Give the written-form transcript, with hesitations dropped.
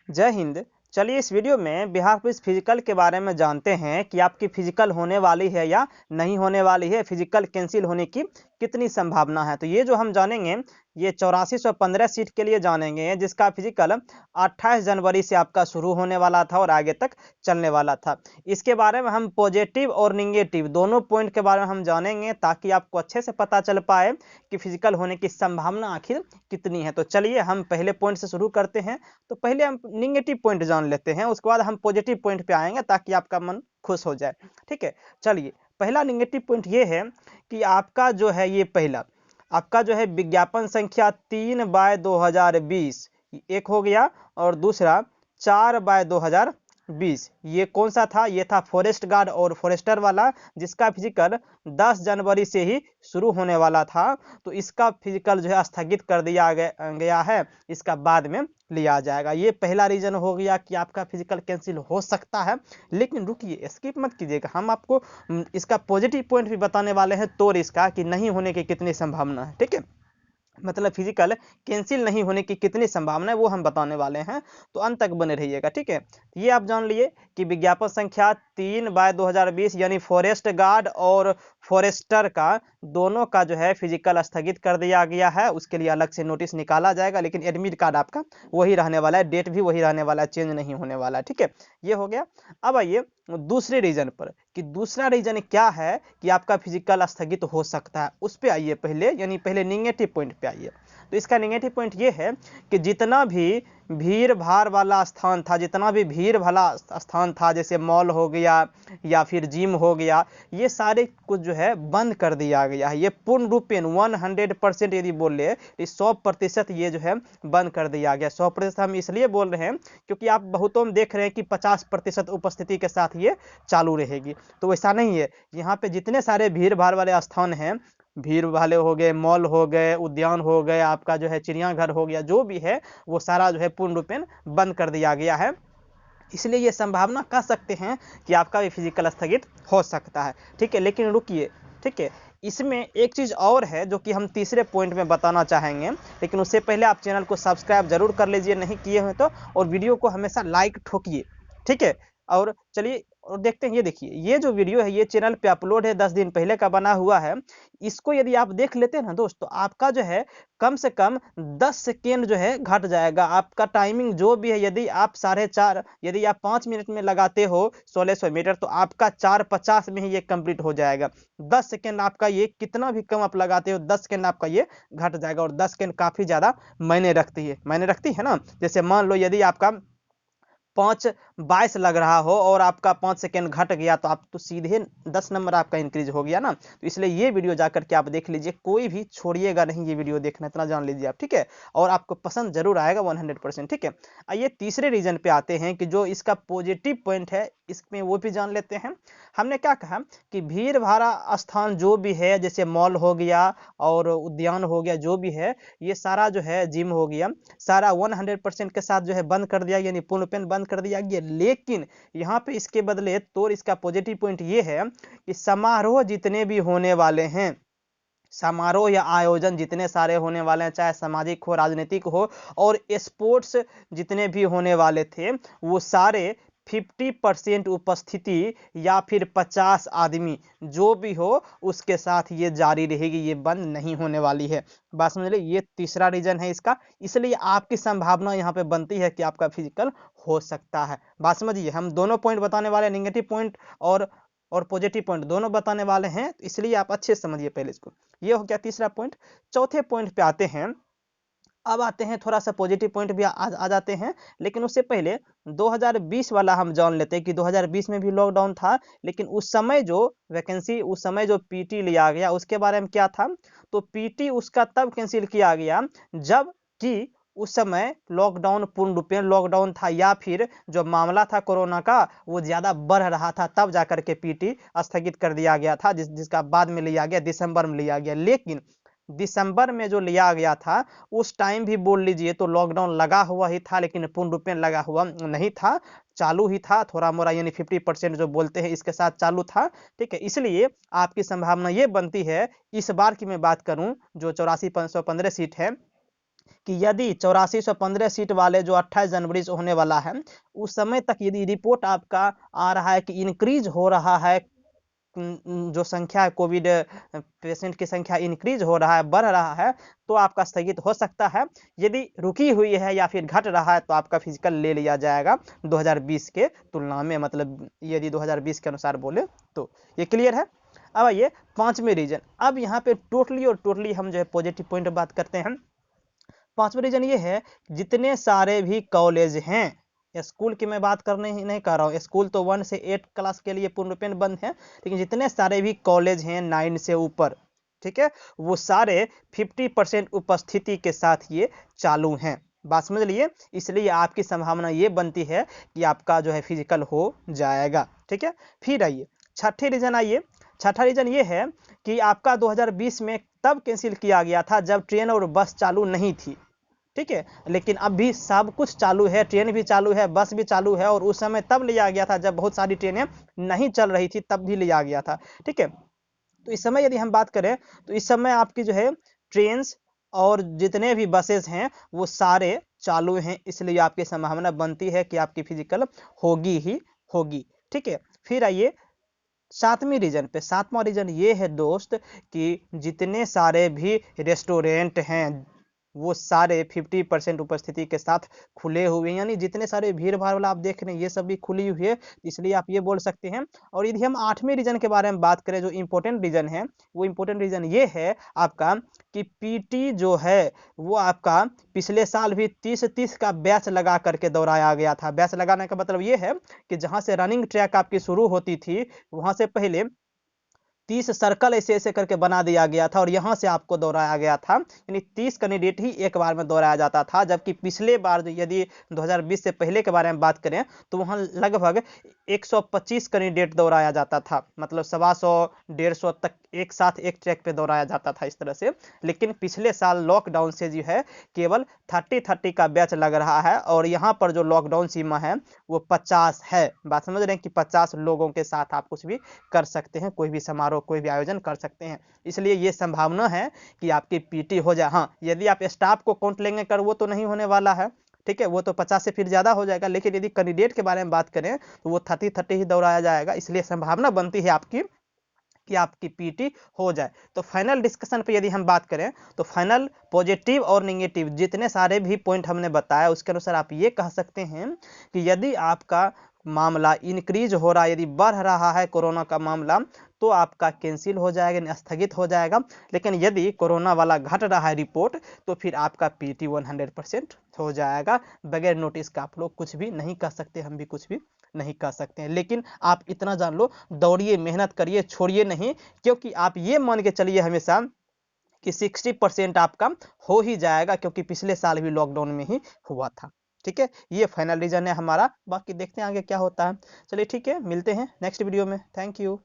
जय हिंद। चलिए इस वीडियो में बिहार पुलिस फिजिकल के बारे में जानते हैं कि आपकी फिजिकल होने वाली है या नहीं होने वाली है, फिजिकल कैंसिल होने की कितनी संभावना है। तो ये जो हम जानेंगे ये 8415 सीट के लिए जानेंगे, जिसका फिजिकल 28 जनवरी से आपका शुरू होने वाला था और आगे तक चलने वाला था। इसके बारे में हम पॉजिटिव और निगेटिव दोनों पॉइंट के बारे में हम जानेंगे, ताकि आपको अच्छे से पता चल पाए कि फिजिकल होने की संभावना आखिर कितनी है। तो चलिए हम पहले पॉइंट से शुरू करते हैं। तो पहले हम निगेटिव पॉइंट जान लेते हैं, उसके बाद हम पॉजिटिव पॉइंट पे आएंगे ताकि आपका मन खुश हो जाए। ठीक है, चलिए पहला निगेटिव पॉइंट ये है कि आपका जो है ये पहला आपका जो है विज्ञापन संख्या 3/2020 एक हो गया, और दूसरा 4/2020 ये कौन सा था? ये था फॉरेस्ट गार्ड और फॉरेस्टर वाला, जिसका फिजिकल 10 जनवरी से ही शुरू होने वाला था। तो इसका फिजिकल जो है स्थगित कर दिया गया है, इसका बाद में लिया जाएगा। ये पहला रीजन हो गया कि आपका फिजिकल कैंसिल हो सकता है। लेकिन रुकिए, स्किप मत कीजिएगा, हम आपको इसका पॉजिटिव पॉइंट भी बताने वाले हैं, तो इसका कि नहीं होने की कितनी संभावना है। ठीक है, मतलब फिजिकल कैंसिल नहीं होने की कितनी संभावना है वो हम बताने वाले हैं, तो अंत तक बने रहिएगा। ठीक है, ये आप जान लिए कि विज्ञापन संख्या 3/2020 यानी फॉरेस्ट गार्ड और फॉरेस्टर का दोनों का जो है फिजिकल स्थगित कर दिया गया है। उसके लिए अलग से नोटिस निकाला जाएगा, लेकिन एडमिट कार्ड आपका वही रहने वाला है, डेट भी वही रहने वाला है, चेंज नहीं होने वाला है। ठीक है, ये हो गया। अब आइए दूसरे रीजन पर, कि दूसरा रीजन क्या है कि आपका फिजिकल स्थगित हो सकता है, उस पे आइए पहले, यानी पहले निगेटिव पॉइंट पे आइए। तो इसका निगेटिव पॉइंट ये है कि जितना भी भीड़ भाड़ वाला स्थान था, जितना भी भीड़ वाला स्थान था, जैसे मॉल हो गया या फिर जिम हो गया, ये सारे कुछ जो है बंद कर दिया गया है। ये पूर्ण रूपेण 100% यदि बोल ले, 100% ये जो है बंद कर दिया गया। 100% हम इसलिए बोल रहे हैं क्योंकि आप बहुतों में देख रहे हैं कि 50% उपस्थिति के साथ ये चालू रहेगी। तो वैसा नहीं है, यहाँ पे जितने सारे भीड़ भाड़ वाले स्थान हैं, भीड़ वाले हो गए, मॉल हो गए, उद्यान हो गए, आपका जो है चिड़ियाघर हो गया, जो भी है वो सारा जो है पूर्ण रूपेण बंद कर दिया गया है। इसलिए ये संभावना कह सकते हैं कि आपका भी फिजिकल स्थगित हो सकता है। ठीक है, लेकिन रुकिए, ठीक है, इसमें एक चीज़ और है जो कि हम तीसरे पॉइंट में बताना चाहेंगे, लेकिन उससे पहले आप चैनल को सब्सक्राइब जरूर कर लीजिए नहीं किए हैं तो, और वीडियो को हमेशा लाइक ठोकिए। ठीक है, और चलिए और देखते हैं। ये देखिए, ये जो वीडियो है ये चैनल पे अपलोड है, 10 दिन पहले का बना हुआ है। इसको यदि आप देख लेते हैं ना दोस्त, तो आपका जो है कम से कम 10 सेकेंड जो है घट जाएगा। आपका टाइमिंग जो भी है, यदि आप 4:30 यदि आप 5 मिनट में लगाते हो 1600 मीटर, तो आपका 4:50 में ही ये कंप्लीट हो जाएगा। 10 सेकेंड आपका ये कितना भी कम आप लगाते हो, 10 सेकेंड आपका ये घट जाएगा। और 10 सेकेंड काफ़ी ज़्यादा मायने रखती है ना। जैसे मान लो यदि आपका 5:22 लग रहा हो और आपका 5 सेकेंड घट गया, तो आप तो सीधे 10 नंबर आपका इंक्रीज हो गया ना। तो इसलिए ये वीडियो जाकर के आप देख लीजिए, कोई भी छोड़िएगा नहीं, ये वीडियो देखना, इतना जान लीजिए आप। ठीक है, और आपको पसंद जरूर आएगा 100%। ठीक है, आइए तीसरे रीजन पे आते हैं कि जो इसका पॉजिटिव पॉइंट है, इसमें वो भी जान लेते हैं। हमने क्या कहा कि भीड़ भाड़ा स्थान जो भी है, जैसे मॉल हो गया और उद्यान हो गया, जो भी है ये सारा जो है, जिम हो गया, सारा 100% के साथ जो है बंद कर दिया, यानी पूर्णपेन बंद कर दिया गया। लेकिन यहाँ पे इसके बदले तो इसका पॉजिटिव पॉइंट ये है कि समारोह जितने भी होने वाले हैं, समारोह या आयोजन जितने सारे होने वाले हैं, चाहे सामाजिक हो, राजनीतिक हो, और स्पोर्ट्स जितने भी होने वाले थे, वो सारे 50% उपस्थिति या फिर 50 आदमी जो भी हो उसके साथ ये जारी रहेगी, ये बंद नहीं होने वाली है। बात समझ ली, ये तीसरा रीजन है इसका। इसलिए आपकी संभावना यहाँ पे बनती है कि आपका फिजिकल हो सकता है। बात समझिए, हम दोनों पॉइंट बताने वाले, निगेटिव पॉइंट और पॉजिटिव पॉइंट दोनों बताने वाले हैं, इसलिए आप अच्छे से समझिए पहले इसको। ये हो गया तीसरा पॉइंट। चौथे पॉइंट पे आते हैं। अब आते हैं, थोड़ा सा पॉजिटिव पॉइंट भी आ जाते हैं, लेकिन उससे पहले 2020 वाला हम जान लेते हैं कि 2020 में भी लॉकडाउन था, लेकिन उस समय जो वैकेंसी, उस समय जो पीटी लिया गया, उसके बारे में क्या था? तो पीटी उसका तब कैंसिल किया गया जब कि उस समय लॉकडाउन, पूर्ण रूपेण लॉकडाउन था, या फिर जो मामला था कोरोना का वो ज़्यादा बढ़ रहा था, तब जाकर के पीटी स्थगित कर दिया गया था, जिसका बाद में लिया गया, दिसंबर में लिया गया। लेकिन दिसंबर में जो लिया गया था, उस टाइम भी बोल लीजिए तो लॉकडाउन लगा हुआ ही था, लेकिन पूर्ण रूपेण लगा हुआ नहीं था, चालू ही था थोड़ा मोड़ा, यानी 50% जो बोलते हैं इसके साथ चालू था। ठीक है, इसलिए आपकी संभावना ये बनती है, इस बार की मैं बात करूं जो 84,515 सीट है, कि यदि 8415 सीट वाले जो 28 जनवरी से होने वाला है, उस समय तक यदि रिपोर्ट आपका आ रहा है कि इंक्रीज हो रहा है, जो संख्या है कोविड पेशेंट की संख्या इंक्रीज हो रहा है, बढ़ रहा है, तो आपका स्थगित हो सकता है। यदि रुकी हुई है या फिर घट रहा है तो आपका फिजिकल ले लिया जाएगा 2020 के तुलना में, मतलब यदि 2020 के अनुसार बोले तो। ये क्लियर है। अब आइए पांचवें रीजन। अब यहाँ पे टोटली हम जो है पॉजिटिव पॉइंट बात करते हैं। पांचवा रीजन ये है, जितने सारे भी कॉलेज हैं, स्कूल की मैं बात करने ही नहीं कर रहा हूँ, स्कूल तो 1 से 8 क्लास के लिए पूर्णरूपेण बंद है, लेकिन जितने सारे भी कॉलेज हैं 9 से ऊपर, ठीक है, वो सारे 50% उपस्थिति के साथ ये चालू हैं। बात समझ लिए। इसलिए आपकी संभावना ये बनती है कि आपका जो है फिजिकल हो जाएगा। ठीक है। फिर आइए छठे रीजन। आइए छठा रीजन ये है कि आपका 2020 में तब कैंसिल किया गया था जब ट्रेन और बस चालू नहीं थी। ठीक है, लेकिन अब भी सब कुछ चालू है, ट्रेन भी चालू है, बस भी चालू है, और उस समय तब लिया गया था जब बहुत सारी ट्रेनें नहीं चल रही थी, तब भी लिया गया था। ठीक है, तो इस समय यदि हम बात करें तो इस समय आपकी जो है ट्रेन और जितने भी बसेस हैं वो सारे चालू हैं, इसलिए आपकी संभावना बनती है कि आपकी फिजिकल होगी ही होगी। ठीक है। फिर आइए सातवीं रीजन पे। सातवां रीजन ये है दोस्त कि जितने सारे भी रेस्टोरेंट हैं वो सारे 50% उपस्थिति के साथ खुले हुए हैं, यानी जितने सारे भीड़ भाड़ वाला आप देख रहे हैं ये सब भी खुली हुई है, इसलिए आप ये बोल सकते हैं। और यदि हम आठवें रीजन के बारे में बात करें, जो इंपॉर्टेंट रीजन है, वो इंपॉर्टेंट रीजन ये है आपका कि पीटी जो है वो आपका पिछले साल भी 30-30 का बैच लगा करके दौड़ाया गया था। बैच लगाने का मतलब ये है कि जहां से रनिंग ट्रैक आपकी शुरू होती थी वहां से पहले 30 सर्कल ऐसे ऐसे करके बना दिया गया था और यहाँ से आपको दौड़ाया गया था, यानी 30 कैंडिडेट ही एक बार में दौड़ाया जाता था। जबकि पिछले बार यदि 2020 से पहले के बारे में बात करें तो वहाँ लगभग 125 कैंडिडेट दौड़ाया जाता था, मतलब 125-150 तक एक साथ एक ट्रैक पे दौड़ाया जाता था इस तरह से। लेकिन पिछले साल लॉकडाउन से जो है केवल 30-30 का बैच लग रहा है, और यहाँ पर जो लॉकडाउन सीमा है वो 50 है। बात समझ रहे हैं कि 50 लोगों के साथ आप कुछ भी कर सकते हैं, कोई भी समारोह कोई भी आयोजन कर सकते हैं, इसलिए ये संभावना है कि आपकी पीटी हो जाए। हाँ, यदि आप स्टाफ को काउंट लेंगे कर वो तो नहीं होने वाला है, ठीक है, वो तो 50 से फिर ज्यादा हो जाएगा। लेकिन यदि कैंडिडेट के बारे में बात करें तो वो 30-30 ही दौड़ाया जाएगा, इसलिए संभावना बनती है आपकी कि आपकी पीटी हो जाए। तो फाइनल डिस्कशन पे यदि हम बात करें तो फाइनल पॉजिटिव और नेगेटिव जितने सारे भी पॉइंट हमने बताया उसके अनुसार आप ये कह सकते हैं कि यदि आपका मामला इंक्रीज हो रहा है, यदि बढ़ रहा है कोरोना का मामला, तो आपका कैंसिल हो जाएगा, स्थगित हो जाएगा। लेकिन यदि कोरोना वाला घट रहा है रिपोर्ट, तो फिर आपका पीटी 100% हो जाएगा। बगैर नोटिस का आप लोग कुछ भी नहीं कर सकते, हम भी कुछ भी नहीं कर सकते हैं। लेकिन आप इतना जान लो, दौड़िए, मेहनत करिए, छोड़िए नहीं, क्योंकि आप ये मान के चलिए हमेशा कि 60% आपका हो ही जाएगा, क्योंकि पिछले साल भी लॉकडाउन में ही हुआ था। ठीक है, ये फाइनल रीजन है हमारा, बाकी देखते हैं आगे क्या होता है। चलिए ठीक है, मिलते हैं नेक्स्ट वीडियो में। Thank you.